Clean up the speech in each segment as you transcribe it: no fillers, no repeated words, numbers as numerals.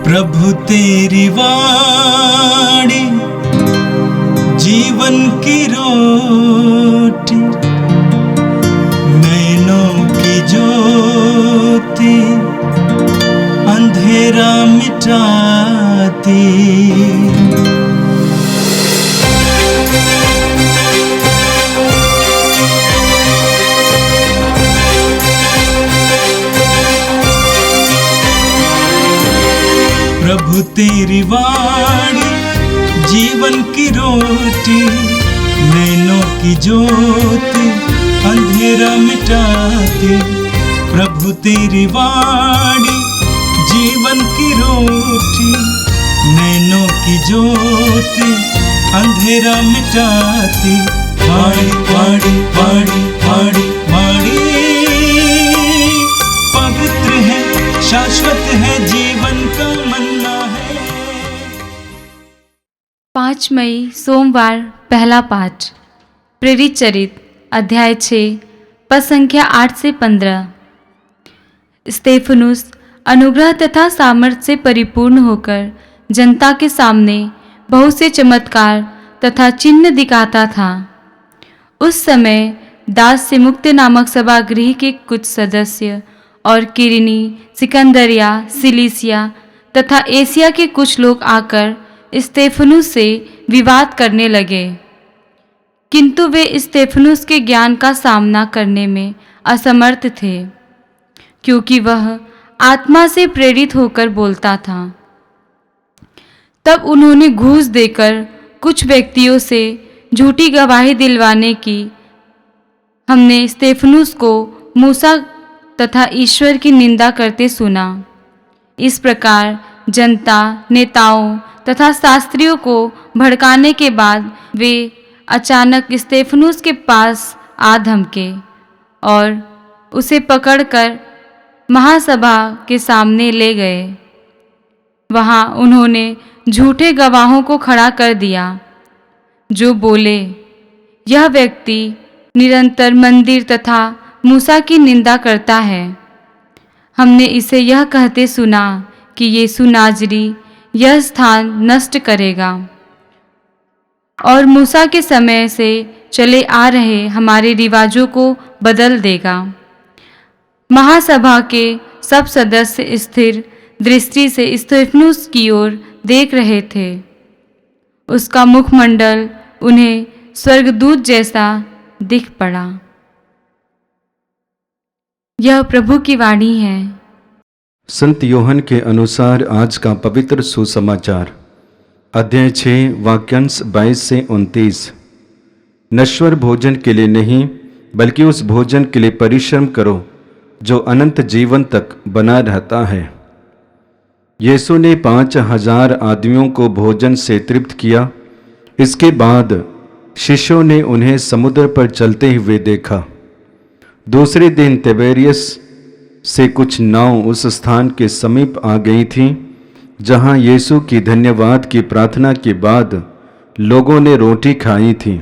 प्रभु तेरी वाणी जीवन की रोटी, नैनों की ज्योति अंधेरा मिटाती। प्रभु तेरी वाणी जीवन की रोटी, नैनों की ज्योति अंधेरा मिटाती। प्रभु तेरी वाणी जीवन की रोटी, नैनों की ज्योति अंधेरा मिटाती। वाणी वाणी वाणी वाणी वाणी पवित्र है, शाश्वत है, जीवन का मन्ना है। 5 मई सोमवार पहला पाठ। प्रेरित चरित अध्याय 6 पद संख्या 8 से 15। स्तेफनुस अनुग्रह तथा सामर्थ्य से परिपूर्ण होकर जनता के सामने बहुत से चमत्कार तथा चिन्ह दिखाता था। उस समय दास से मुक्त नामक सभागृह के कुछ सदस्य और किरनी, सिकंदरिया, सिलीसिया तथा एशिया के कुछ लोग आकर स्तेफनुस से विवाद करने लगे, किंतु वे स्तेफनुस के ज्ञान का सामना करने में असमर्थ थे, क्योंकि वह आत्मा से प्रेरित होकर बोलता था। तब उन्होंने घूस देकर कुछ व्यक्तियों से झूठी गवाही दिलवाने की। हमने स्तेफनुस को मूसा तथा ईश्वर की निंदा करते सुना। इस प्रकार जनता, नेताओं तथा शास्त्रियों को भड़काने के बाद वे अचानक स्तेफनुस के पास आ धमके और उसे पकड़कर महासभा के सामने ले गए। वहाँ उन्होंने झूठे गवाहों को खड़ा कर दिया, जो बोले, यह व्यक्ति निरंतर मंदिर तथा मूसा की निंदा करता है। हमने इसे यह कहते सुना कि यीशु नाजरी यह स्थान नष्ट करेगा और मूसा के समय से चले आ रहे हमारे रिवाजों को बदल देगा। महासभा के सब सदस्य स्थिर दृष्टि से स्तेफनुस की ओर देख रहे थे। उसका मुखमंडल उन्हें स्वर्गदूत जैसा दिख पड़ा। यह प्रभु की वाणी है। संत यूहन्ना के अनुसार आज का पवित्र सुसमाचार अध्याय 6 वाक्यांश 22 से 29। नश्वर भोजन के लिए नहीं, बल्कि उस भोजन के लिए परिश्रम करो जो अनंत जीवन तक बना रहता है। यीशु ने 5000 आदमियों को भोजन से तृप्त किया। इसके बाद शिष्यों ने उन्हें समुद्र पर चलते हुए देखा। दूसरे दिन तिबेरियस से कुछ नाव उस स्थान के समीप आ गई थीं जहां यीशु की धन्यवाद की प्रार्थना के बाद लोगों ने रोटी खाई थी।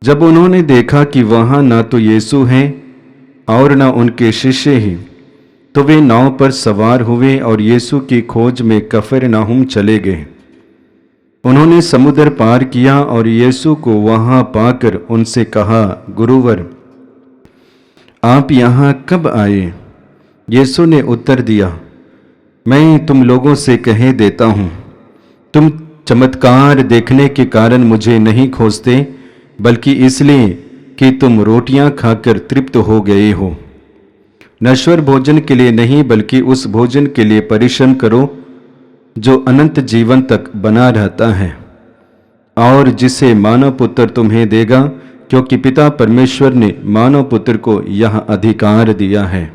जब उन्होंने देखा कि वहां ना तो यीशु हैं और न उनके शिष्य ही, तो वे नाव पर सवार हुए और यीशु की खोज में कफरनहूम चले गए। उन्होंने समुद्र पार किया और यीशु को वहां पाकर उनसे कहा, गुरुवर, आप यहाँ कब आए? यीशु ने उत्तर दिया, मैं तुम लोगों से कह देता हूँ, तुम चमत्कार देखने के कारण मुझे नहीं खोजते, बल्कि इसलिए कि तुम रोटियां खाकर तृप्त हो गए हो। नश्वर भोजन के लिए नहीं, बल्कि उस भोजन के लिए परिश्रम करो जो अनंत जीवन तक बना रहता है और जिसे मानव पुत्र तुम्हें देगा, क्योंकि पिता परमेश्वर ने मानव पुत्र को यह अधिकार दिया है।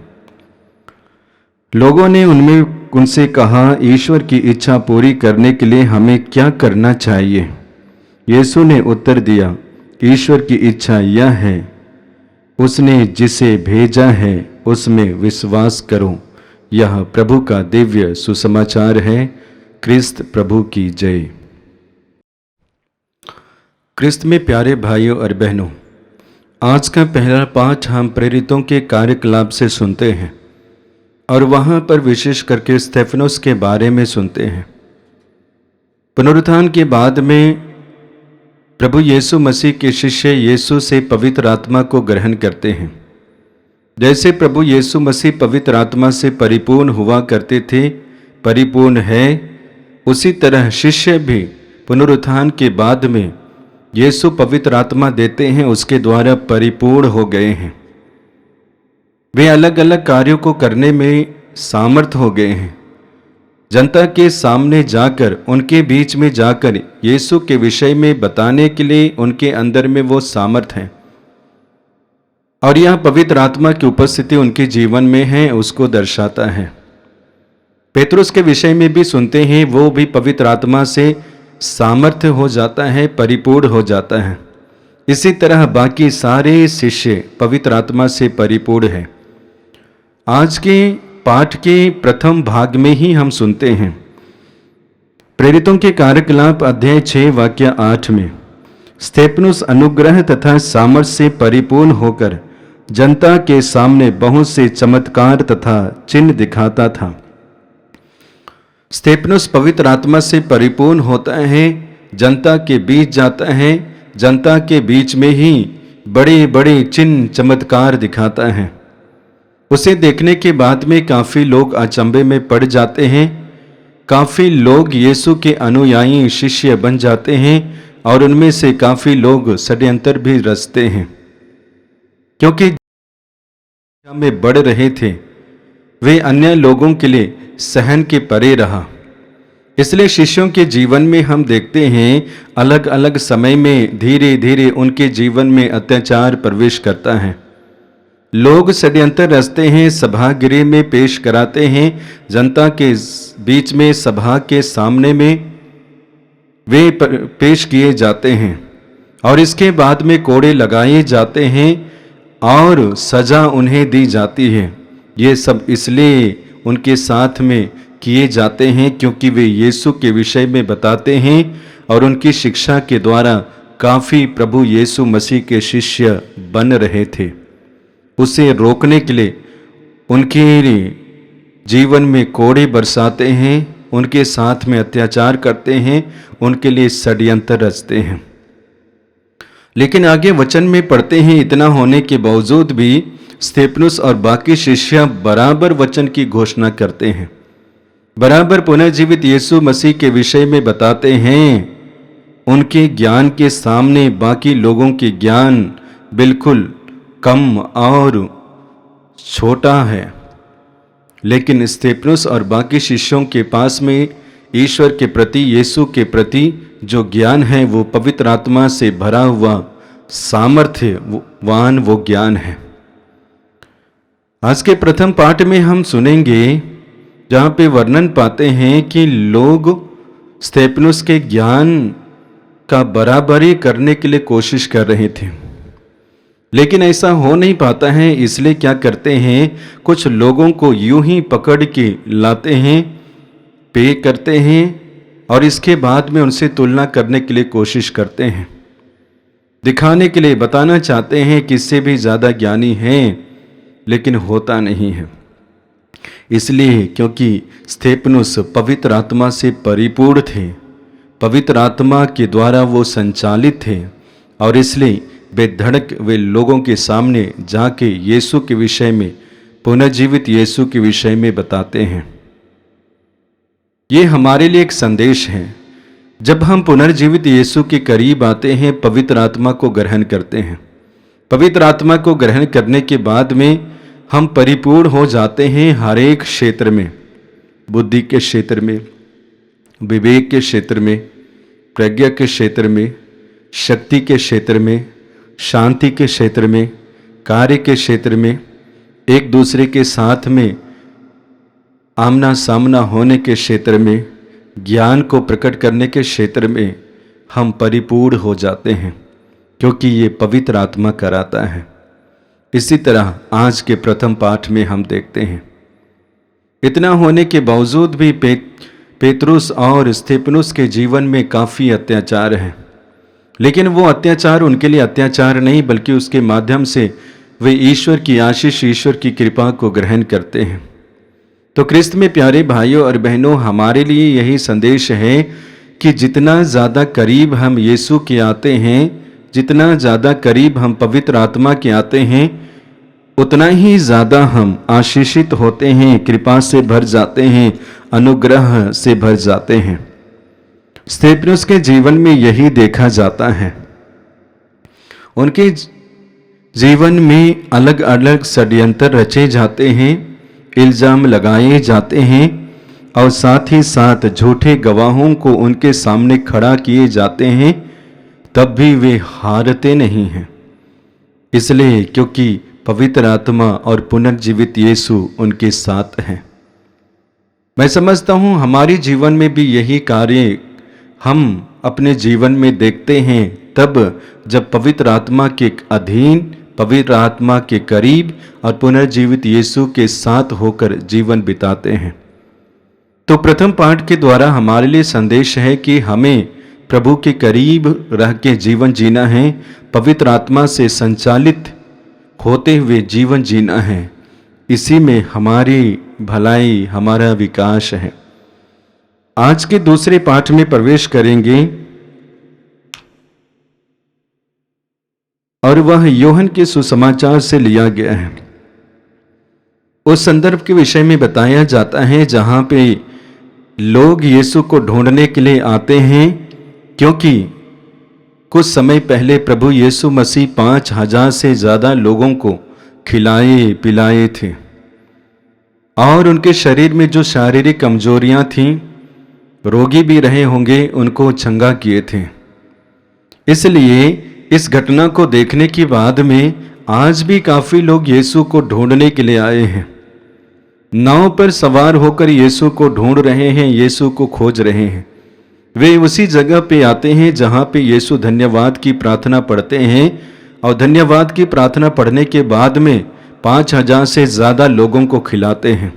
लोगों ने उनसे कहा, ईश्वर की इच्छा पूरी करने के लिए हमें क्या करना चाहिए? यीशु ने उत्तर दिया, ईश्वर की इच्छा यह है, उसने जिसे भेजा है उसमें विश्वास करो। यह प्रभु का दिव्य सुसमाचार है। क्रिस्त प्रभु की जय। क्रिस्त में प्यारे भाइयों और बहनों, आज का पहला पाठ हम प्रेरितों के कार्यकलाप से सुनते हैं। और वहाँ पर विशेष करके स्तेफनोस के बारे में सुनते हैं। पुनरुत्थान के बाद में प्रभु यीशु मसीह के शिष्य यीशु से पवित्र आत्मा को ग्रहण करते हैं। जैसे प्रभु यीशु मसीह पवित्र आत्मा से परिपूर्ण हुआ करते थे, परिपूर्ण है, उसी तरह शिष्य भी पुनरुत्थान के बाद में यीशु पवित्र आत्मा देते हैं, उसके द्वारा परिपूर्ण हो गए हैं। वे अलग अलग कार्यों को करने में सामर्थ हो गए हैं। जनता के सामने जाकर, उनके बीच में जाकर यीशु के विषय में बताने के लिए उनके अंदर में वो सामर्थ है। और यह पवित्र आत्मा की उपस्थिति उनके जीवन में है, उसको दर्शाता है। पेतरुस के विषय में भी सुनते हैं, वो भी पवित्र आत्मा से सामर्थ्य हो जाता है, परिपूर्ण हो जाता है। इसी तरह बाकी सारे शिष्य पवित्र आत्मा से परिपूर्ण है। आज के पाठ के प्रथम भाग में ही हम सुनते हैं, प्रेरितों के कार्यकलाप अध्याय 6 वाक्य 8 में स्तेफनुस अनुग्रह तथा सामर्थ्य से परिपूर्ण होकर जनता के सामने बहुत से चमत्कार तथा चिन्ह दिखाता था। स्तेफनुस पवित्र आत्मा से परिपूर्ण होता है, जनता के बीच जाता है, जनता के बीच में ही बड़े बड़े चिन्ह चमत्कार दिखाता है। उसे देखने के बाद में काफ़ी लोग अचंभे में पड़ जाते हैं, काफ़ी लोग यीशु के अनुयायी शिष्य बन जाते हैं और उनमें से काफ़ी लोग षड्यंत्र भी रचते हैं, क्योंकि में बढ़ रहे थे, वे अन्य लोगों के लिए सहन के परे रहा। इसलिए शिष्यों के जीवन में हम देखते हैं अलग अलग समय में धीरे धीरे उनके जीवन में अत्याचार प्रवेश करता है। लोग षड्यंत्र रचते हैं, सभागृह में पेश कराते हैं, जनता के बीच में सभा के सामने में वे पेश किए जाते हैं और इसके बाद में कोड़े लगाए जाते हैं और सजा उन्हें दी जाती है। ये सब इसलिए उनके साथ में किए जाते हैं क्योंकि वे यीशु के विषय में बताते हैं और उनकी शिक्षा के द्वारा काफ़ी प्रभु यीशु मसीह के शिष्य बन रहे थे। उसे रोकने के लिए उनके जीवन में कोड़े बरसाते हैं, उनके साथ में अत्याचार करते हैं, उनके लिए षड्यंत्र रचते हैं। लेकिन आगे वचन में पढ़ते हैं, इतना होने के बावजूद भी स्तेफनुस और बाकी शिष्य बराबर वचन की घोषणा करते हैं, बराबर पुनर्जीवित यीशु मसीह के विषय में बताते हैं। उनके ज्ञान के सामने बाकी लोगों के ज्ञान बिल्कुल कम और छोटा है, लेकिन स्तेफनुस और बाकी शिष्यों के पास में ईश्वर के प्रति, यीशु के प्रति जो ज्ञान है वो पवित्र आत्मा से भरा हुआ सामर्थ्यवान वो ज्ञान है। आज के प्रथम पाठ में हम सुनेंगे जहाँ पे वर्णन पाते हैं कि लोग स्तेफनुस के ज्ञान का बराबरी करने के लिए कोशिश कर रहे थे, लेकिन ऐसा हो नहीं पाता है। इसलिए क्या करते हैं, कुछ लोगों को यूं ही पकड़ के लाते हैं, पे करते हैं और इसके बाद में उनसे तुलना करने के लिए कोशिश करते हैं, दिखाने के लिए बताना चाहते हैं कि इससे भी ज़्यादा ज्ञानी हैं, लेकिन होता नहीं है। इसलिए क्योंकि स्तेफनुस पवित्र आत्मा से परिपूर्ण थे, पवित्र आत्मा के द्वारा वो संचालित थे और इसलिए बेधड़क वे लोगों के सामने जाके यीशु के विषय में, पुनर्जीवित यीशु के विषय में बताते हैं। ये हमारे लिए एक संदेश है। जब हम पुनर्जीवित यीशु के करीब आते हैं, पवित्र आत्मा को ग्रहण करते हैं, पवित्र आत्मा को ग्रहण करने के बाद में हम परिपूर्ण हो जाते हैं हर एक क्षेत्र में, बुद्धि के क्षेत्र में, विवेक के क्षेत्र में, प्रज्ञा के क्षेत्र में, शक्ति के क्षेत्र में, शांति के क्षेत्र में, कार्य के क्षेत्र में, एक दूसरे के साथ में आमना सामना होने के क्षेत्र में, ज्ञान को प्रकट करने के क्षेत्र में हम परिपूर्ण हो जाते हैं, क्योंकि ये पवित्र आत्मा कराता है। इसी तरह आज के प्रथम पाठ में हम देखते हैं, इतना होने के बावजूद भी पेतरुस और स्तेफनुस के जीवन में काफ़ी अत्याचार है, लेकिन वो अत्याचार उनके लिए अत्याचार नहीं, बल्कि उसके माध्यम से वे ईश्वर की आशीष, ईश्वर की कृपा को ग्रहण करते हैं। तो क्रिस्त में प्यारे भाइयों और बहनों, हमारे लिए यही संदेश है कि जितना ज़्यादा करीब हम यीशु के आते हैं, जितना ज़्यादा करीब हम पवित्र आत्मा के आते हैं, उतना ही ज़्यादा हम आशीषित होते हैं, कृपा से भर जाते हैं, अनुग्रह से भर जाते हैं। स्तेफनुस के जीवन में यही देखा जाता है। उनके जीवन में अलग अलग षड्यंत्र रचे जाते हैं, इल्जाम लगाए जाते हैं और साथ ही साथ झूठे गवाहों को उनके सामने खड़ा किए जाते हैं, तब भी वे हारते नहीं हैं। इसलिए क्योंकि पवित्र आत्मा और पुनर्जीवित यीशु उनके साथ हैं। मैं समझता हूँ हमारे जीवन में भी यही कार्य हम अपने जीवन में देखते हैं, तब जब पवित्र आत्मा के अधीन, पवित्र आत्मा के करीब और पुनर्जीवित यीशु के साथ होकर जीवन बिताते हैं। तो प्रथम पाठ के द्वारा हमारे लिए संदेश है कि हमें प्रभु के करीब रह के जीवन जीना है, पवित्र आत्मा से संचालित होते हुए जीवन जीना है। इसी में हमारी भलाई, हमारा विकास है। आज के दूसरे पाठ में प्रवेश करेंगे और वह यूहन्ना के सुसमाचार से लिया गया है। उस संदर्भ के विषय में बताया जाता है जहां पे लोग यीशु को ढूंढने के लिए आते हैं, क्योंकि कुछ समय पहले प्रभु यीशु मसीह 5,000 से ज़्यादा लोगों को खिलाए पिलाए थे और उनके शरीर में जो शारीरिक कमजोरियां थीं, रोगी भी रहे होंगे, उनको चंगा किए थे। इसलिए इस घटना को देखने के बाद में आज भी काफ़ी लोग यीशु को ढूंढने के लिए आए हैं। नाव पर सवार होकर यीशु को ढूंढ रहे हैं, यीशु को खोज रहे हैं। वे उसी जगह पे आते हैं जहाँ पे यीशु धन्यवाद की प्रार्थना पढ़ते हैं और धन्यवाद की प्रार्थना पढ़ने के बाद में 5,000 से ज़्यादा लोगों को खिलाते हैं।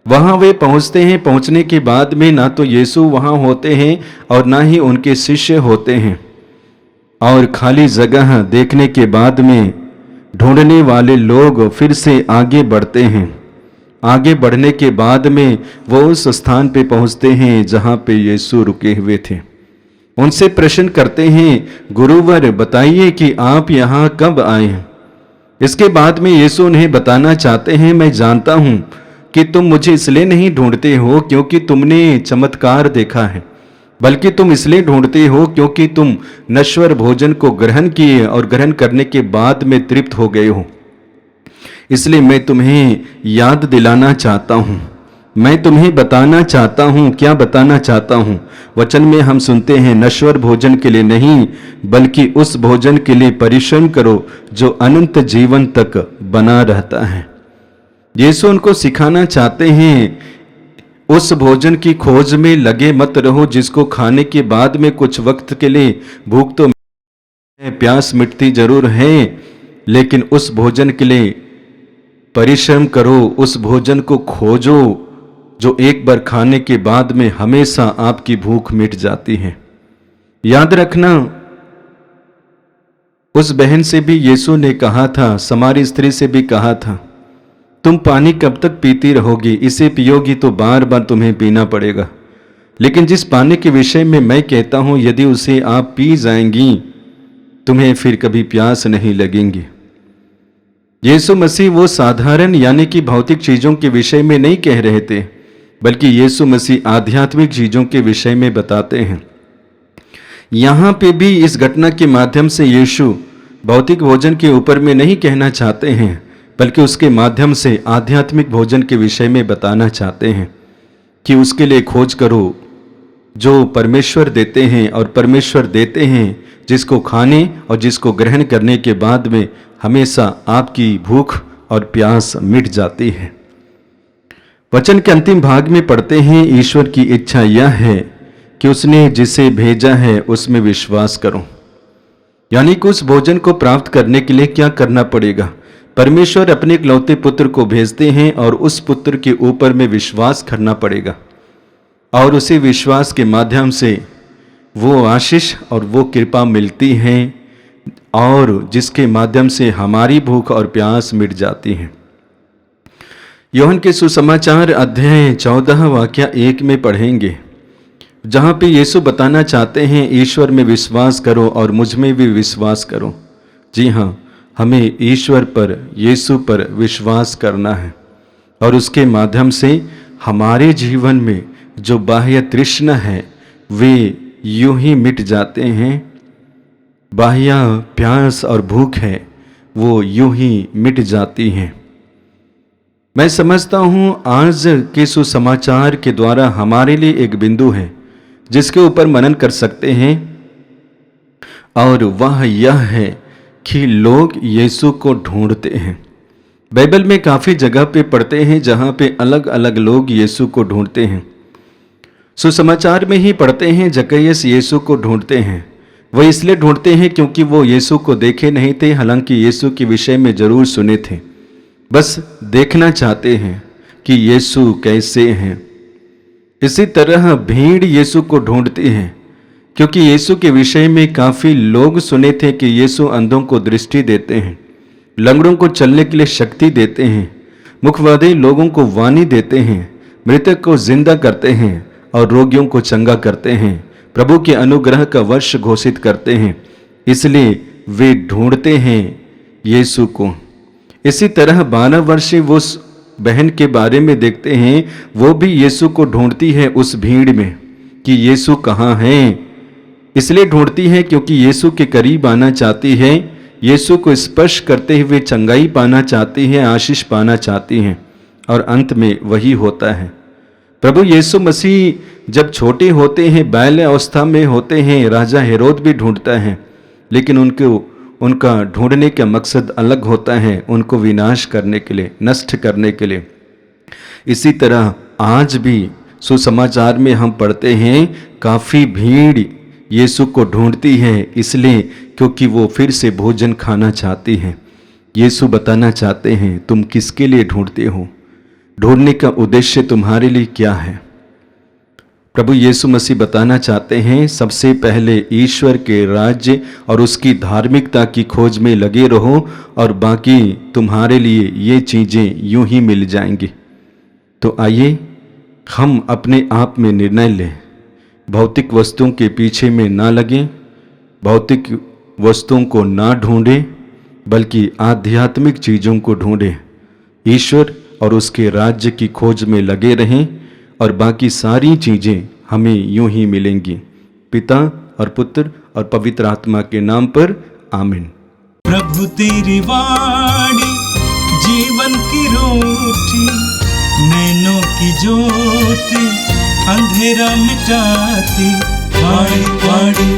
वहाँ वे पहुँचते हैं। पहुँचने के बाद में ना तो यीशु वहाँ होते हैं और ना ही उनके शिष्य होते हैं, और खाली जगह देखने के बाद में ढूंढने वाले लोग फिर से आगे बढ़ते हैं। आगे बढ़ने के बाद में वो उस स्थान पे पहुँचते हैं जहाँ पे यीशु रुके हुए थे। उनसे प्रश्न करते हैं, गुरुवर बताइए कि आप यहाँ कब आए हैं? इसके बाद में यीशु उन्हें बताना चाहते हैं, मैं जानता हूँ कि तुम मुझे इसलिए नहीं ढूंढते हो क्योंकि तुमने चमत्कार देखा है, बल्कि तुम इसलिए ढूंढते हो क्योंकि तुम नश्वर भोजन को ग्रहण किए और ग्रहण करने के बाद में तृप्त हो गए हो। इसलिए मैं तुम्हें याद दिलाना चाहता हूँ, मैं तुम्हें बताना चाहता हूँ। क्या बताना चाहता हूँ? वचन में हम सुनते हैं, नश्वर भोजन के लिए नहीं बल्कि उस भोजन के लिए परिश्रम करो जो अनंत जीवन तक बना रहता है। यीशु उनको सिखाना चाहते हैं, उस भोजन की खोज में लगे मत रहो जिसको खाने के बाद में कुछ वक्त के लिए भूख तो प्यास मिटती जरूर है, लेकिन उस भोजन के लिए परिश्रम करो, उस भोजन को खोजो जो एक बार खाने के बाद में हमेशा आपकी भूख मिट जाती है। याद रखना, उस बहन से भी यीशु ने कहा था, समारी स्त्री से भी कहा था, तुम पानी कब तक पीती रहोगी? इसे पियोगी तो बार बार तुम्हें पीना पड़ेगा। लेकिन जिस पानी के विषय में मैं कहता हूं, यदि उसे आप पी जाएंगी तुम्हें फिर कभी प्यास नहीं लगेंगी। यीशु मसीह वो साधारण यानी कि भौतिक चीजों के विषय में नहीं कह रहे थे, बल्कि यीशु मसीह आध्यात्मिक चीजों के विषय में बताते हैं। यहाँ पे भी इस घटना के माध्यम से यीशु भौतिक भोजन के ऊपर में नहीं कहना चाहते हैं, बल्कि उसके माध्यम से आध्यात्मिक भोजन के विषय में बताना चाहते हैं कि उसके लिए खोज करो जो परमेश्वर देते हैं, और परमेश्वर देते हैं जिसको खाने और जिसको ग्रहण करने के बाद में हमेशा आपकी भूख और प्यास मिट जाती है। वचन के अंतिम भाग में पढ़ते हैं, ईश्वर की इच्छा यह है कि उसने जिसे भेजा है उसमें विश्वास करो। यानी कि उस भोजन को प्राप्त करने के लिए क्या करना पड़ेगा? परमेश्वर अपने इकलौते पुत्र को भेजते हैं और उस पुत्र के ऊपर में विश्वास करना पड़ेगा, और उसी विश्वास के माध्यम से वो आशीष और वो कृपा मिलती है, और जिसके माध्यम से हमारी भूख और प्यास मिट जाती है। यूहन्ना के सुसमाचार अध्याय 14 वाक्य 1 में पढ़ेंगे, जहाँ पे यीशु बताना चाहते हैं ईश्वर में विश्वास करो और मुझ में भी विश्वास करो। जी हाँ, हमें ईश्वर पर, यीशु पर विश्वास करना है और उसके माध्यम से हमारे जीवन में जो बाह्य तृष्णा है वे यूं ही मिट जाते हैं। बाह्य प्यास और भूख है वो यूं ही मिट जाती हैं। मैं समझता हूँ आज के सुसमाचार के द्वारा हमारे लिए एक बिंदु है जिसके ऊपर मनन कर सकते हैं, और वह यह है कि लोग यीशु को ढूंढते हैं। बाइबल में काफ़ी जगह पे पढ़ते हैं जहाँ पे अलग अलग लोग यीशु को ढूंढते हैं। सुसमाचार में ही पढ़ते हैं जक्कैयस यीशु को ढूंढते हैं। वह इसलिए ढूंढते हैं क्योंकि वो यीशु को देखे नहीं थे, हालांकि यीशु के विषय में जरूर सुने थे। बस देखना चाहते हैं कि यीशु कैसे हैं। इसी तरह भीड़ यीशु को ढूंढती है क्योंकि यीशु के विषय में काफ़ी लोग सुने थे कि यीशु अंधों को दृष्टि देते हैं, लंगड़ों को चलने के लिए शक्ति देते हैं, मुखवादी लोगों को वाणी देते हैं, मृतक को जिंदा करते हैं और रोगियों को चंगा करते हैं, प्रभु के अनुग्रह का वर्ष घोषित करते हैं। इसलिए वे ढूंढते हैं यीशु को। इसी तरह 12 वर्षीय वो बहन के बारे में देखते हैं, वो भी यीशु को ढूंढती है उस भीड़ में कि यीशु कहाँ हैं। इसलिए ढूंढती है क्योंकि यीशु के करीब आना चाहती है, यीशु को स्पर्श करते हुए चंगाई पाना चाहती है, आशीष पाना चाहती हैं, और अंत में वही होता है। प्रभु यीशु मसीह जब छोटे होते हैं, बाल्य अवस्था में होते हैं, राजा हेरोद भी ढूंढता है, लेकिन उनका ढूंढने का मकसद अलग होता है, उनको विनाश करने के लिए, नष्ट करने के लिए। इसी तरह आज भी सुसमाचार में हम पढ़ते हैं काफ़ी भीड़ यीशु को ढूंढती है, इसलिए क्योंकि वो फिर से भोजन खाना चाहती हैं। यीशु बताना चाहते हैं तुम किसके लिए ढूंढते हो, ढूंढने का उद्देश्य तुम्हारे लिए क्या है। प्रभु यीशु मसीह बताना चाहते हैं सबसे पहले ईश्वर के राज्य और उसकी धार्मिकता की खोज में लगे रहो और बाकी तुम्हारे लिए ये चीज़ें यूं ही मिल जाएंगी। तो आइए हम अपने आप में निर्णय लें, भौतिक वस्तुओं के पीछे में ना लगें, भौतिक वस्तुओं को ना ढूंढें, बल्कि आध्यात्मिक चीज़ों को ढूंढें। ईश्वर और उसके राज्य की खोज में लगे रहें और बाकी सारी चीज़ें हमें यूं ही मिलेंगी। पिता और पुत्र और पवित्र आत्मा के नाम पर आमीन। प्रभु तेरी वाणी जीवन की रोटी, नैनों की ज्योति अंधेरा मिटाती। वाणी वाणी